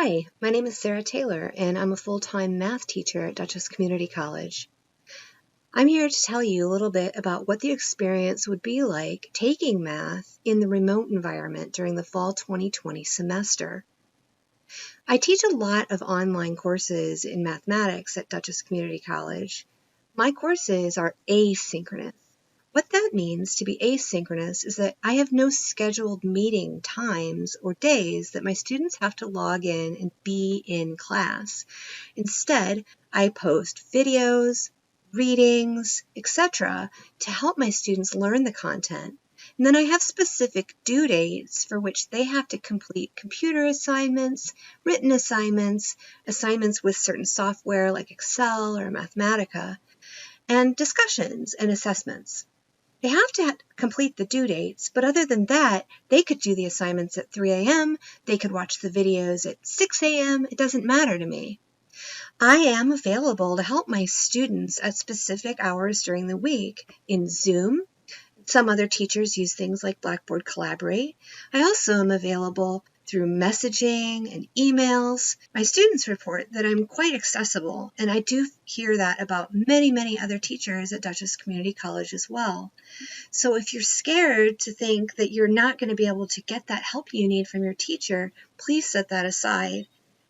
Hi, my name is Sarah Taylor, and I'm a full-time math teacher at Dutchess Community College. I'm here to tell you a little bit about what the experience would be like taking math in the remote environment during the fall 2020 semester. I teach a lot of online courses in mathematics at Dutchess Community College. My courses are asynchronous. What that means to be asynchronous is that I have no scheduled meeting times or days that my students have to log in and be in class. Instead, I post videos, readings, etc. to help my students learn the content. And then I have specific due dates for which they have to complete computer assignments, written assignments, assignments with certain software like Excel or Mathematica, and discussions and assessments. They have to complete the due dates, but other than that, they could do the assignments at 3 a.m., they could watch the videos at 6 a.m., it doesn't matter to me. I am available to help my students at specific hours during the week in Zoom. Some other teachers use things like Blackboard Collaborate. I also am available through messaging and emails. My students report that I'm quite accessible, and I do hear that about many other teachers at Dutchess Community College as well. So if you're scared to think that you're not going to be able to get that help you need from your teacher, please set that aside.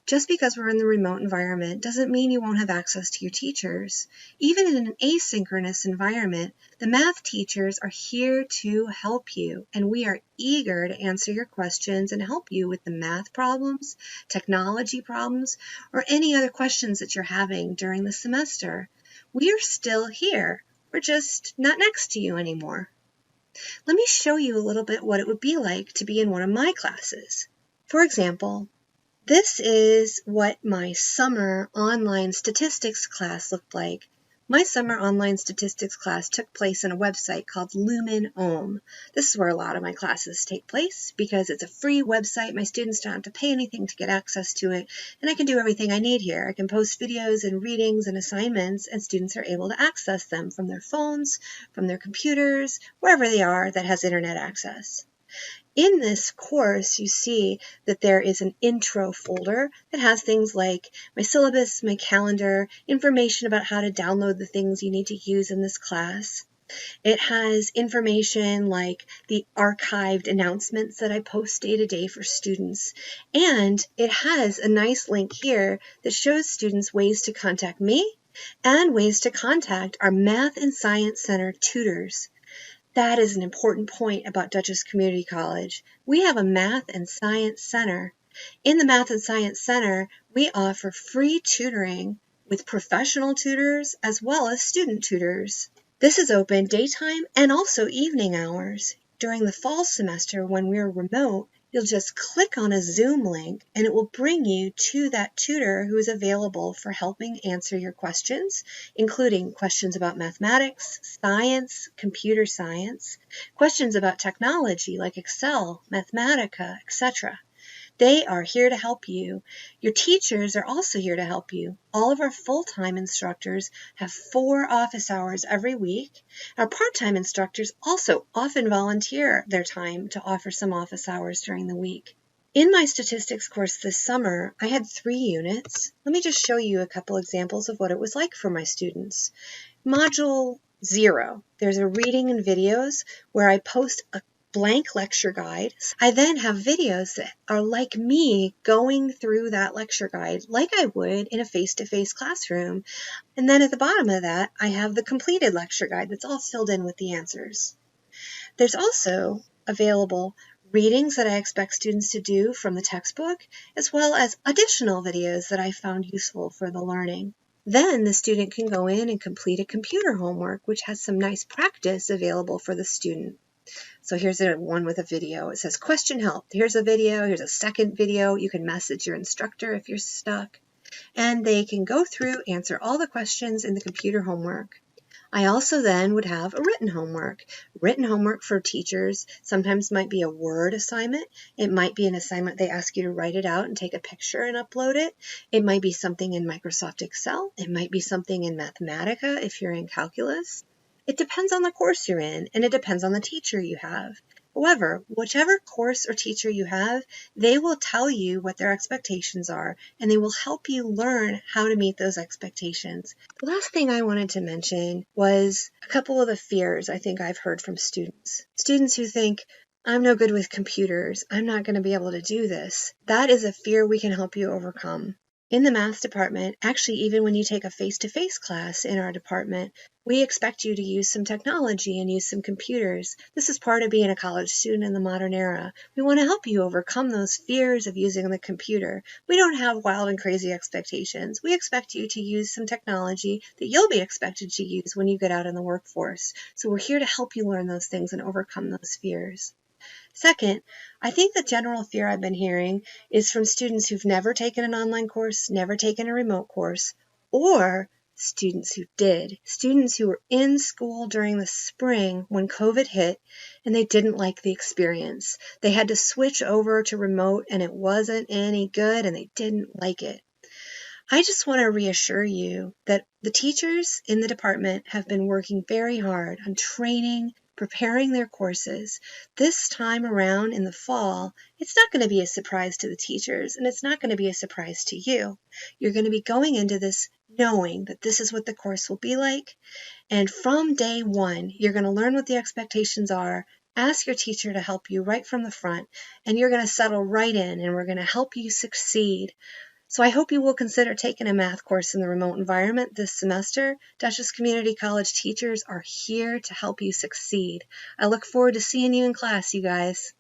Just because we're in the remote environment doesn't mean you won't have access to your teachers. Even in an asynchronous environment, the math teachers are here to help you, and we are eager to answer your questions and help you with the math problems, technology problems, or any other questions that you're having during the semester. We are still here. We're just not next to you anymore. Let me show you a little bit what it would be like to be in one of my classes. For example, this is what my summer online statistics class looked like. My summer online statistics class took place in a website called Lumen Ohm. This is where a lot of my classes take place because it's a free website. My students don't have to pay anything to get access to it, and I can do everything I need here. I can post videos and readings and assignments, and students are able to access them from their phones, from their computers, wherever they are that has internet access. In this course, you see that there is an intro folder that has things like my syllabus, my calendar, information about how to download the things you need to use in this class. It has information like the archived announcements that I post day to day for students. And it has a nice link here that shows students ways to contact me and ways to contact our Math and Science Center tutors. That is an important point about Dutchess Community College. We have a Math and Science Center. In the Math and Science Center, we offer free tutoring with professional tutors as well as student tutors. This is open daytime and also evening hours. During the fall semester when we're remote, you'll just click on a Zoom link and it will bring you to that tutor who is available for helping answer your questions, including questions about mathematics, science, computer science, questions about technology like Excel, Mathematica, etc. They are here to help you. Your teachers are also here to help you. All of our full-time instructors have 4 office hours every week. Our part-time instructors also often volunteer their time to offer some office hours during the week. In my statistics course this summer, I had 3 units. Let me just show you a couple examples of what it was like for my students. Module 0, there's a reading and videos where I post a blank lecture guide. I then have videos that are like me going through that lecture guide like I would in a face-to-face classroom. And then at the bottom of that, I have the completed lecture guide that's all filled in with the answers. There's also available readings that I expect students to do from the textbook, as well as additional videos that I found useful for the learning. Then the student can go in and complete a computer homework, which has some nice practice available for the student. So here's one with a video. It says question help. Here's a video. Here's a second video. You can message your instructor if you're stuck. And they can go through, answer all the questions in the computer homework. I also then would have a written homework. Written homework for teachers sometimes might be a Word assignment. It might be an assignment they ask you to write it out and take a picture and upload it. It might be something in Microsoft Excel. It might be something in Mathematica if you're in calculus. It depends on the course you're in, and it depends on the teacher you have. However, whichever course or teacher you have, they will tell you what their expectations are, and they will help you learn how to meet those expectations. The last thing I wanted to mention was a couple of the fears I think I've heard from students. Students who think, I'm no good with computers, I'm not going to be able to do this. That is a fear we can help you overcome. In the math department, actually even when you take a face-to-face class in our department, we expect you to use some technology and use some computers. This is part of being a college student in the modern era. We want to help you overcome those fears of using the computer. We don't have wild and crazy expectations. We expect you to use some technology that you'll be expected to use when you get out in the workforce. So we're here to help you learn those things and overcome those fears. Second, I think the general fear I've been hearing is from students who've never taken an online course, never taken a remote course, or students who did. Students who were in school during the spring when COVID hit and they didn't like the experience. They had to switch over to remote and it wasn't any good and they didn't like it. I just want to reassure you that the teachers in the department have been working very hard on training, preparing their courses. This time around in the fall, it's not going to be a surprise to the teachers, and it's not going to be a surprise to you. You're going to be going into this knowing that this is what the course will be like, and from day one, you're going to learn what the expectations are, ask your teacher to help you right from the front, and you're going to settle right in, and we're going to help you succeed. So I hope you will consider taking a math course in the remote environment this semester. Dutchess Community College teachers are here to help you succeed. I look forward to seeing you in class, you guys.